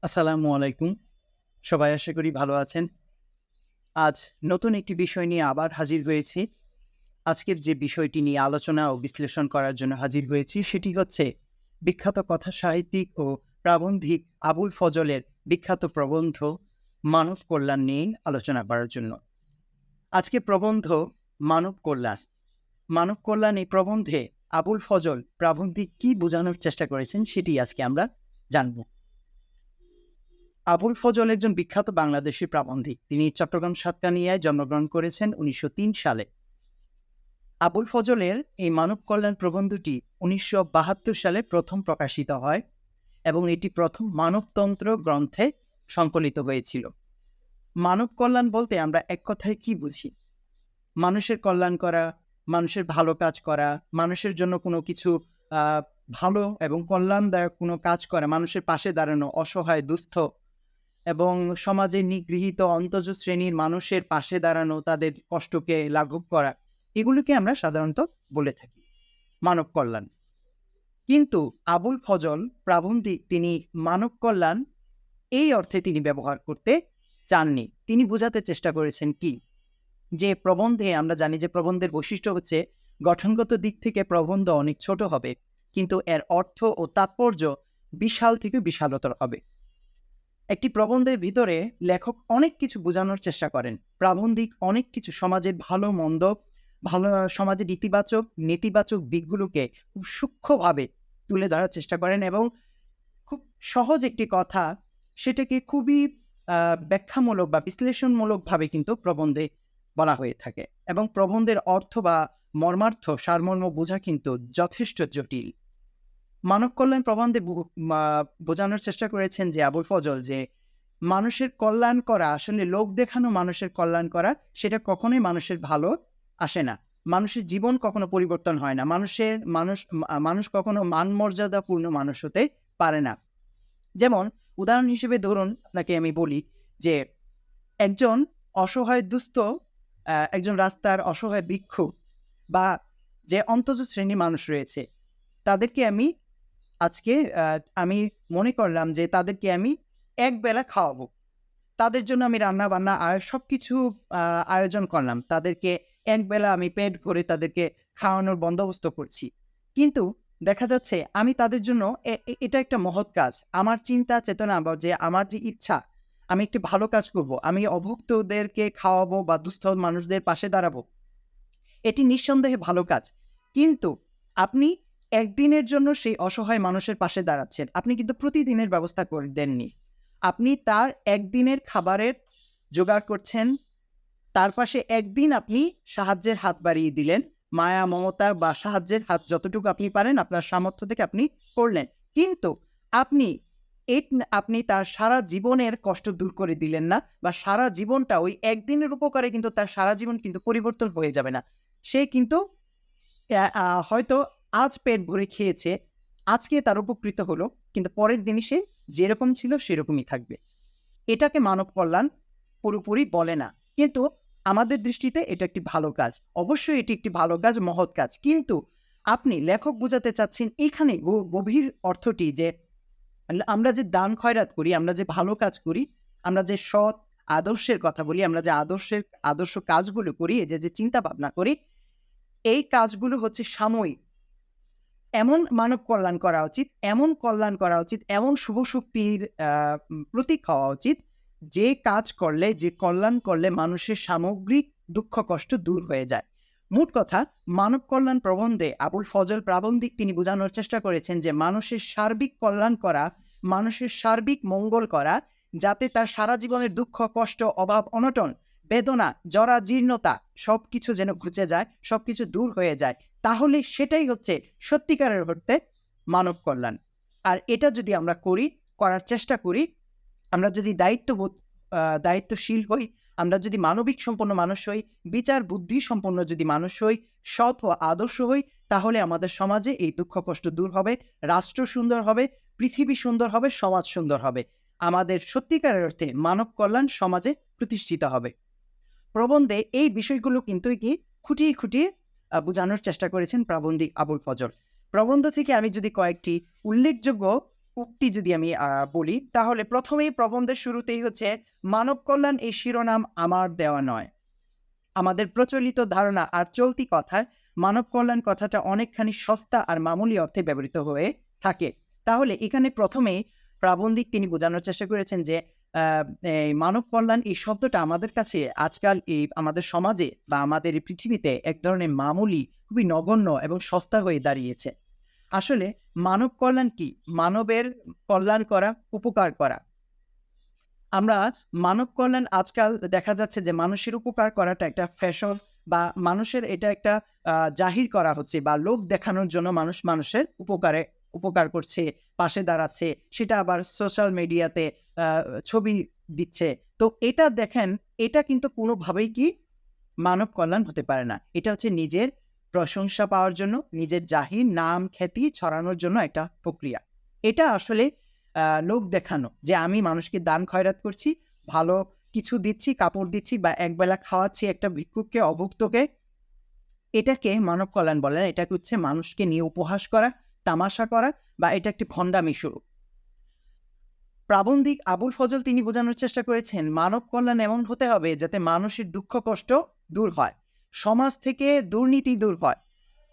আসসালামু আলাইকুম। সবাই আশা করি ভালো আছেন। আজ নতুন একটি বিষয় নিয়ে আবার হাজির হয়েছি। আজকের যে বিষয়টি নিয়ে আলোচনা ও বিশ্লেষণ করার জন্য হাজির হয়েছি সেটি হচ্ছে বিখ্যাত কথা সাহিত্যিক ও প্রাবন্ধিক আবুল ফজলের বিখ্যাত প্রবন্ধ 'মানব কল্যাণ' নিয়ে আলোচনা করার জন্য। আজকে প্রবন্ধ 'মানব কল্যাণ'। 'মানব কল্যাণ' এই প্রবন্ধে আবুল ফজল প্রাবন্ধিক কী বোঝানোর চেষ্টা করেছেন সেটি আজকে আমরা জানব। আবুল ফজল একজন বিখ্যাত বাংলাদেশী প্রাবন্ধিক। তিনি চট্টগ্রাম সাতকানিয়ায় জন্মগ্রহণ করেছেন ১৯০৩ সালে। আবুল ফজলের এই মানব কল্যাণ প্রবন্ধটি ১৯৭২ সালে প্রথম প্রকাশিত হয় এবং এটি প্রথম মানবতন্ত্র গ্রন্থে সংকলিত হয়েছিল। মানব কল্যাণ বলতে আমরা এক কথায় কি বুঝি? মানুষের কল্যাণ করা, মানুষের ভালো কাজ করা, মানুষের জন্য কোনো কিছু আ ভালো এবং কল্যাণদায়ক কোনো কাজ করা, মানুষের পাশে দাঁড়ানো, অসহায়, দুস্থ এবং সমাজে নিগৃহীত অন্তজ শ্রেণীর মানুষের পাশে দাঁড়ানো, তাদের কষ্টকে লাঘব করা, এগুলোকে আমরা সাধারণত বলে থাকি মানব কল্যাণ। কিন্তু আবুল ফজল প্রাবন্ধিক তিনি মানব কল্যাণ এই অর্থে তিনি ব্যবহার করতে চাননি। তিনি বোঝাতে চেষ্টা করেছেন কি? যে প্রবন্ধে আমরা জানি যে প্রবন্ধের বৈশিষ্ট্য হচ্ছে গঠনগত দিক থেকে প্রবন্ধ অনেক ছোট হবে, কিন্তু এর অর্থ ও তাৎপর্য বিশাল থেকে বিশালতর হবে। একটি প্রবন্ধের ভিতরে লেখক অনেক কিছু বোঝানোর চেষ্টা করেন। প্রাবন্ধিক অনেক কিছু সমাজের ভালো মন্দ, ভালো সমাজের ইতিবাচক, নেতিবাচক দিকগুলোকে খুব সূক্ষ্মভাবে তুলে ধরার চেষ্টা করেন এবং খুব সহজ একটি কথা সেটাকে খুবই ব্যাখ্যামূলক বা বিশ্লেষণমূলকভাবে কিন্তু প্রবন্ধে বলা হয়ে থাকে এবং প্রবন্ধের অর্থ বা মর্মার্থ সারমর্ম বোঝা কিন্তু যথেষ্ট জটিল। মানব কল্যাণ প্রবন্ধে বোঝানোর চেষ্টা করেছেন যে আবুল ফজল যে মানুষের কল্যাণ করা আসলে লোক দেখানো মানুষের কল্যাণ করা সেটা কখনোই মানুষের ভালো আসে না। মানুষের জীবন কখনো পরিবর্তন হয় না। মানুষ কখনো মান মর্যাদাপূর্ণ মানুষ হতে পারে না। যেমন উদাহরণ হিসেবে ধরুন আপনাকে আমি বলি যে একজন অসহায় দুস্থ একজন রাস্তার অসহায় ভিক্ষুক বা যে অন্তঃজ শ্রেণীর মানুষ রয়েছে তাদেরকে আজকে আমি মনে করলাম যে তাদেরকে আমি একবেলা খাওয়াবো। তাদের জন্য আমি রান্না-বান্না সবকিছু আয়োজন করলাম। তাদেরকে একবেলা আমি পেট ভরে তাদেরকে খাওয়ানোর বন্দোবস্ত করছি। কিন্তু দেখা যাচ্ছে আমি তাদের জন্য এটা একটা মহৎ কাজ। আমার চিন্তা চেতনা বা যে আমার যে ইচ্ছা, আমি একটি ভালো কাজ করব। আমি অভুক্তদেরকে খাওয়াবো বা দুস্থ মানুষদের পাশে দাঁড়াবো। এটি নিঃসন্দেহে ভালো কাজ। কিন্তু আপনি একদিনের জন্য সেই অসহায় মানুষের পাশে দাঁড়াচ্ছেন। আপনি কিন্তু প্রতিদিনের ব্যবস্থা করে দেননি। আপনি তার একদিনের খাবারের জোগাড় করছেন। তার পাশে একদিন আপনি সাহায্যের হাত বাড়িয়ে দিলেন। মায়া, মমতা বা সাহায্যের হাত যতটুকু আপনি পারেন আপনার সামর্থ্য থেকে আপনি করলেন। কিন্তু আপনি আপনি তার সারা জীবনের কষ্ট দূর করে দিলেন না বা সারা জীবনটা ওই একদিনের উপকারে কিন্তু তার সারা জীবন কিন্তু পরিবর্তন হয়ে যাবে না। সে কিন্তু হয়তো আজ পেট ভরে খেয়েছে, আজকে তার উপকৃত হলো, কিন্তু পরের দিনই সে যেরকম ছিল সেরকমই থাকবে। এটাকে মানব কল্যাণ পুরোপুরি বলে না। কিন্তু আমাদের দৃষ্টিতে এটা একটি ভালো কাজ। অবশ্যই এটি একটি ভালো কাজ, মহৎ কাজ। কিন্তু আপনি লেখক বোঝাতে চাচ্ছেন এখানে গভীর অর্থটি যে আমরা যে দান খয়রাত করি, আমরা যে ভালো কাজ করি, আমরা যে সৎ আদর্শের কথা বলি, আমরা যে আদর্শ কাজগুলো করি, এই যে চিন্তা ভাবনা করি, এই কাজগুলো হচ্ছে সাময়িক। এমন মানব কল্যাণ করা উচিত, এমন কল্যাণ করা উচিত, এমন শুভ শক্তির প্রতীক হওয়া উচিত, যে কাজ করলে, যে কল্যাণ করলে মানুষের সামগ্রিক দুঃখ কষ্ট দূর হয়ে যায়। মোট কথা মানব কল্যাণ প্রবন্ধে আবুল ফজল প্রাবন্ধিক তিনি বোঝানোর চেষ্টা করেছেন যে মানুষের সার্বিক কল্যাণ করা, মানুষের সার্বিক মঙ্গল করা, যাতে তার সারা জীবনের দুঃখ, কষ্ট, অভাব, অনটন, বেদনা, জরাজীর্ণতা সবকিছু যেন ঘুচে যায়, সবকিছু দূর হয়ে যায়। তাহলে সেটাই হচ্ছে সত্যিকারের অর্থে মানব কল্যাণ। আর এটা যদি আমরা করার চেষ্টা করি, আমরা যদি দায়িত্বশীল হই, আমরা যদি মানবিক সম্পন্ন মানুষ হই, বিচার বুদ্ধি সম্পন্ন যদি মানুষ হই, সৎ ও আদর্শ হই, তাহলে আমাদের সমাজে এই দুঃখ কষ্ট দূর হবে, রাষ্ট্র সুন্দর হবে, পৃথিবী সুন্দর হবে, সমাজ সুন্দর হবে। আমাদের সত্যিকারের অর্থে মানব কল্যাণ সমাজে প্রতিষ্ঠিত হবে। প্রবন্ধে এই বিষয়গুলো কিন্তু খুঁটিয়ে খুঁটিয়ে বোঝানোর চেষ্টা করেছেন প্রাবন্ধিক আবুল ফজল। প্রবন্ধ থেকে আমি যদি কয়েকটি উল্লেখযোগ্য উক্তি যদি আমি বলি, তাহলে প্রথমেই প্রবন্ধের শুরুতেই হচ্ছে, মানব কল্যাণ এই শিরোনাম আমার দেওয়া নয়। আমাদের প্রচলিত ধারণা আর চলতি কথায় মানব কল্যাণ কথাটা অনেকখানি সস্তা আর মামুলি অর্থে ব্যবহৃত হয়ে থাকে। তাহলে এখানে প্রথমেই প্রাবন্ধিক তিনি বোঝানোর চেষ্টা করেছেন যে এই মানব কল্যাণ এই শব্দটা আমাদের কাছে আজকাল এই আমাদের সমাজে বা আমাদের এই পৃথিবীতে এক ধরনের মামুলি, খুবই নগণ্য এবং সস্তা হয়ে দাঁড়িয়েছে। আসলে মানব কল্যাণ কি? মানবের কল্যাণ করা, উপকার করা। আমরা মানব কল্যাণ আজকাল দেখা যাচ্ছে যে মানুষের উপকার করাটা একটা ফ্যাশন, বা মানুষের এটা একটা জাহির করা হচ্ছে, বা লোক দেখানোর জন্য মানুষ মানুষের উপকার করছে, পাশে দাঁড়াচ্ছে, সেটা আবার সোশ্যাল মিডিয়াতে ছবি দিচ্ছে। তো এটা দেখেন, এটা কিন্তু কোনোভাবেই কি মানব কল্যাণ হতে পারে না। এটা হচ্ছে নিজের প্রশংসা পাওয়ার জন্য, নিজের জাহির, নাম, খ্যাতি ছড়ানোর জন্য একটা প্রক্রিয়া। এটা আসলে লোক দেখানো, যে আমি মানুষকে দান খয়রাত করছি, ভালো কিছু দিচ্ছি, কাপড় দিচ্ছি, বা একবেলা খাওয়াচ্ছি একটা ভিক্ষুককে, অভুক্তকে। এটাকে মানব কল্যাণ বলে না। এটাকে হচ্ছে মানুষকে নিয়ে উপহাস করা, তামাশা করা, বা এটা একটি ভণ্ডামি শুরু। প্রাবন্ধিক আবুল ফজল তিনি বোঝানোর চেষ্টা করেছেন, মানব কল্যাণ এমন হতে হবে যাতে মানুষের দুঃখ কষ্ট দূর হয়, সমাজ থেকে দুর্নীতি দূর হয়,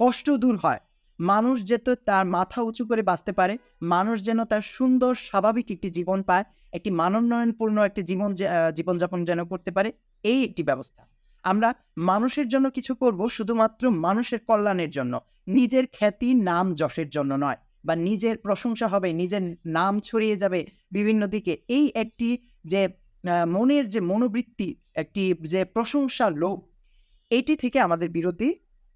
কষ্ট দূর হয়, মানুষ যাতে তার মাথা উঁচু করে বাঁচতে পারে, মানুষ যেন তার সুন্দর স্বাভাবিক একটি জীবন পায়, একটি মানোন্নয়নপূর্ণ একটি জীবনযাপন যেন করতে পারে, এই একটি ব্যবস্থা। আমরা মানুষের জন্য কিছু করব শুধুমাত্র মানুষের কল্যাণের জন্য, নিজের খ্যাতি, নাম, যশের জন্য নয়, বা নিজের প্রশংসা হবে, নিজের নাম ছড়িয়ে যাবে বিভিন্ন দিকে, এই একটি যে মনের যে মনোবৃত্তি, একটি যে প্রশংসার লোভ, এটি থেকে আমাদের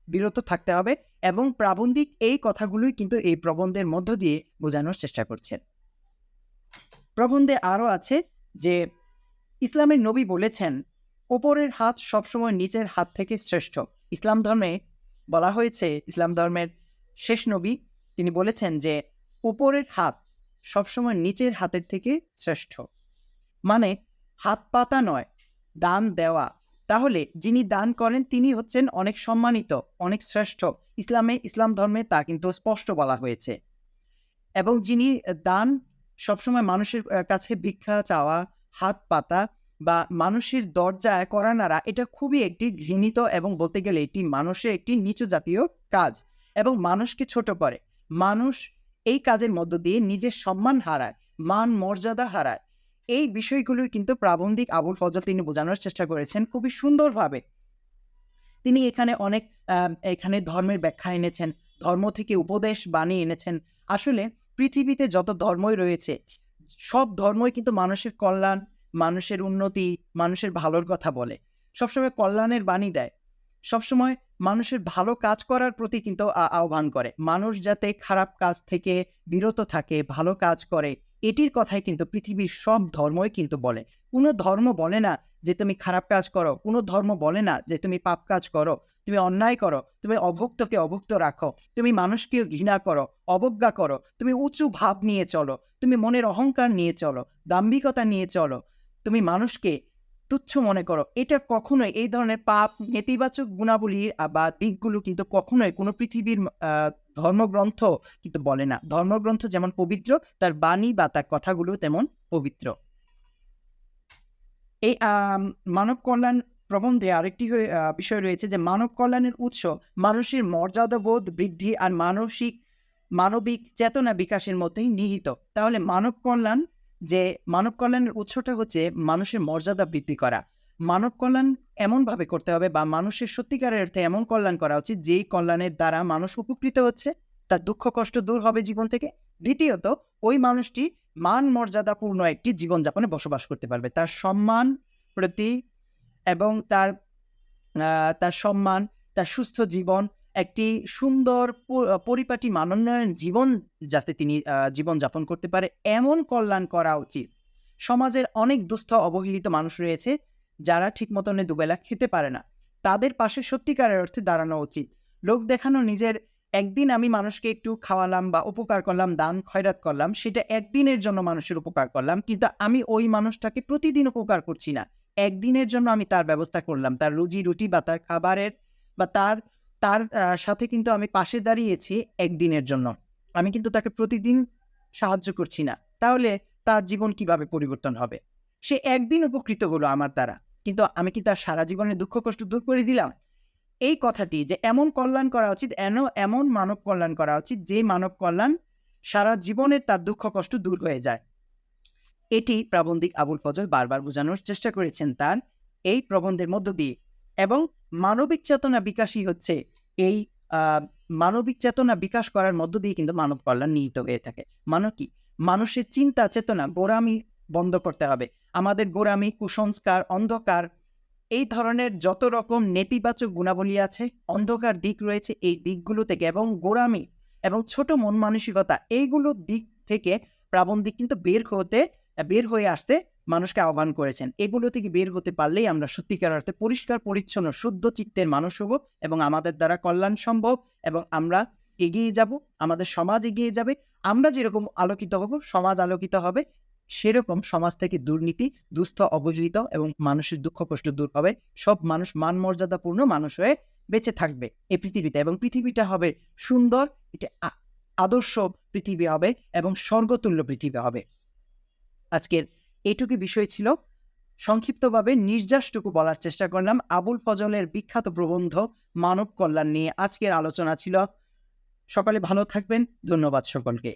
বিরত থাকতে হবে। এবং প্রাবন্ধিক এই কথাগুলোই কিন্তু এই প্রবন্ধের মধ্য দিয়ে বোঝানোর চেষ্টা করছেন। প্রবন্ধে আরও আছে যে ইসলামের নবী বলেছেন, ওপরের হাত সবসময় নিচের হাত থেকে শ্রেষ্ঠ। ইসলাম ধর্মে বলা হয়েছে, ইসলাম ধর্মের শেষ নবী তিনি বলেছেন যে উপরের হাত সবসময় নিচের হাতের থেকে শ্রেষ্ঠ। মানে হাত পাতা নয়, দান দেওয়া। তাহলে যিনি দান করেন তিনি হচ্ছেন অনেক সম্মানিত, অনেক শ্রেষ্ঠ। ইসলাম ধর্মে তা কিন্তু স্পষ্ট বলা হয়েছে। এবং যিনি দান, সবসময় মানুষের কাছে ভিক্ষা চাওয়া, হাত পাতা, বা মানুষের দরজায় কড়া নাড়া, এটা খুবই একটি ঘৃণিত এবং বলতে গেলে এটি মানুষের একটি নিচু জাতীয় কাজ, এবং মানুষকে ছোট করে। মানুষ এই কাজের মধ্য দিয়ে নিজের সম্মান হারায়, মান মর্যাদা হারায়। এই বিষয়গুলোই কিন্তু প্রাবন্ধিক আবুল ফজল তিনি বোঝানোর চেষ্টা করেছেন খুবই সুন্দরভাবে। তিনি এখানে অনেক এখানে ধর্মের ব্যাখ্যা এনেছেন, ধর্ম থেকে উপদেশ বাণী এনেছেন। আসলে পৃথিবীতে যত ধর্মই রয়েছে, সব ধর্মই কিন্তু মানুষের কল্যাণ, মানুষের উন্নতি, মানুষের ভালোর কথা বলে, সবসময় কল্যাণের বাণী দেয়, সবসময় মানুষের ভালো কাজ করার প্রতি কিন্তু আহ্বান করে। মানুষ যাতে খারাপ কাজ থেকে বিরত থাকে, ভালো কাজ করে, এটির কথাই কিন্তু পৃথিবীর সব ধর্মই কিন্তু বলে। কোনো ধর্ম বলে না যে তুমি খারাপ কাজ করো, কোনো ধর্ম বলে না যে তুমি পাপ কাজ করো, তুমি অন্যায় করো, তুমি অভুক্তকে অভুক্ত রাখো, তুমি মানুষকে ঘৃণা করো, অবজ্ঞা করো, তুমি উঁচু ভাব নিয়ে চলো, তুমি মনের অহংকার নিয়ে চলো, দাম্ভিকতা নিয়ে চলো, তুমি মানুষকে তুচ্ছ মনে করো। এটা কখনোই, এই ধরনের পাপ, নেতিবাচক গুণাবলী বা দিকগুলো কিন্তু কখনোই কোনো পৃথিবীর ধর্মগ্রন্থ কিন্তু বলে না। ধর্মগ্রন্থ যেমন পবিত্র, তার বাণী বা তার কথাগুলো তেমন পবিত্র। এই মানব কল্যাণ প্রবন্ধে আরেকটি বিষয় রয়েছে যে মানব কল্যাণের উৎস মানুষের মর্যাদাবোধ বৃদ্ধি আর মানবিক চেতনা বিকাশের মধ্যেই নিহিত। তাহলে মানব কল্যাণের উৎসটা হচ্ছে মানুষের মর্যাদা বৃদ্ধি করা। মানব কল্যাণ এমনভাবে করতে হবে, বা মানুষের সত্যিকারের অর্থে এমন কল্যাণ করা উচিত যেই কল্যাণের দ্বারা মানুষ উপকৃত হচ্ছে, তার দুঃখ কষ্ট দূর হবে জীবন থেকে। দ্বিতীয়ত, ওই মানুষটি মান মর্যাদাপূর্ণ একটি জীবনযাপনে বসবাস করতে পারবে, তার সম্মান প্রতি এবং তার সম্মান, তার সুস্থ জীবন, একটি সুন্দর পরিপাটি মানোন্নয়ন জীবন যাতে তিনি জীবনযাপন করতে পারে, এমন কল্যাণ করা উচিত। সমাজের অনেক দুস্থ অবহেলিত মানুষ রয়েছে যারা ঠিক মতনে দুবেলা খেতে পারে না, তাদের পাশে সত্যিকারের অর্থে দাঁড়ানো উচিত। লোক দেখানো, নিজের একদিন আমি মানুষকে একটু খাওয়ালাম বা উপকার করলাম, দান খয়রাত করলাম, সেটা একদিনের জন্য মানুষের উপকার করলাম, কিন্তু আমি ওই মানুষটাকে প্রতিদিন উপকার করছি না। একদিনের জন্য আমি তার ব্যবস্থা করলাম, তার রুজি রুটি বা তার খাবারের বা তার তার সাথে কিন্তু আমি পাশে দাঁড়িয়েছি একদিনের জন্য। আমি কিন্তু তাকে প্রতিদিন সাহায্য করছি না, তাহলে তার জীবন কিভাবে পরিবর্তন হবে? সে একদিন উপকৃত হলো আমার দ্বারা, কিন্তু আমি কি তার সারা জীবনের দুঃখ কষ্ট দূর করে দিলাম? এই কথাটি যে এমন কল্যাণ করা উচিত, এমন মানব কল্যাণ করা উচিত যে মানব কল্যাণ সারা জীবনের তার দুঃখ কষ্ট দূর হয়ে যায়। এটি প্রাবন্ধিক আবুল ফজল বারবার বোঝানোর চেষ্টা করেছেন তার এই প্রবন্ধের মধ্য দিয়ে। এবং মানবিক চেতনা বিকাশই হচ্ছে এই মানবিক চেতনা বিকাশ করার মধ্য দিয়ে কিন্তু মানব কল্যাণ নিহিত হয়ে থাকে। মানে কি? মানুষের চিন্তা চেতনা, গোঁড়ামি বন্ধ করতে হবে। আমাদের গোঁড়ামি, কুসংস্কার, অন্ধকার, এই ধরনের যত রকম নেতিবাচক গুণাবলী আছে, অন্ধকার দিক রয়েছে, এই দিকগুলো থেকে এবং গোঁড়ামি এবং ছোট মন মানসিকতা, এইগুলোর দিক থেকে প্রাবন্ধিক কিন্তু বের হয়ে আসতে মানুষকে আহ্বান করেছেন। এগুলো থেকে বের হতে পারলেই আমরা সত্যিকার অর্থে পরিষ্কার পরিচ্ছন্ন শুদ্ধ চিত্তের মানুষ হব এবং আমাদের দ্বারা কল্যাণ সম্ভব এবং আমরা এগিয়ে যাব, আমাদের সমাজ এগিয়ে যাবে। আমরা যেরকম আলোকিত হব, সমাজ আলোকিত হবে। সেরকম সমাজ থেকে দুর্নীতি, দুস্থ, অবহেলিত এবং মানুষের দুঃখ কষ্ট দূর হবে। সব মানুষ মান মর্যাদাপূর্ণ মানুষ হয়ে বেঁচে থাকবে এই পৃথিবীতে এবং পৃথিবীটা হবে সুন্দর, এটা আদর্শ পৃথিবী হবে এবং স্বর্গতুল্য পৃথিবী হবে। আজকের এইটুকু বিষয় ছিল। সংক্ষিপ্তভাবে নির্যাসটুকু বলার চেষ্টা করলাম। আবুল ফজলের বিখ্যাত প্রবন্ধ মানব কল্যাণ নিয়ে আজকের আলোচনা ছিল। সকলে ভালো থাকবেন। ধন্যবাদ সকলকে।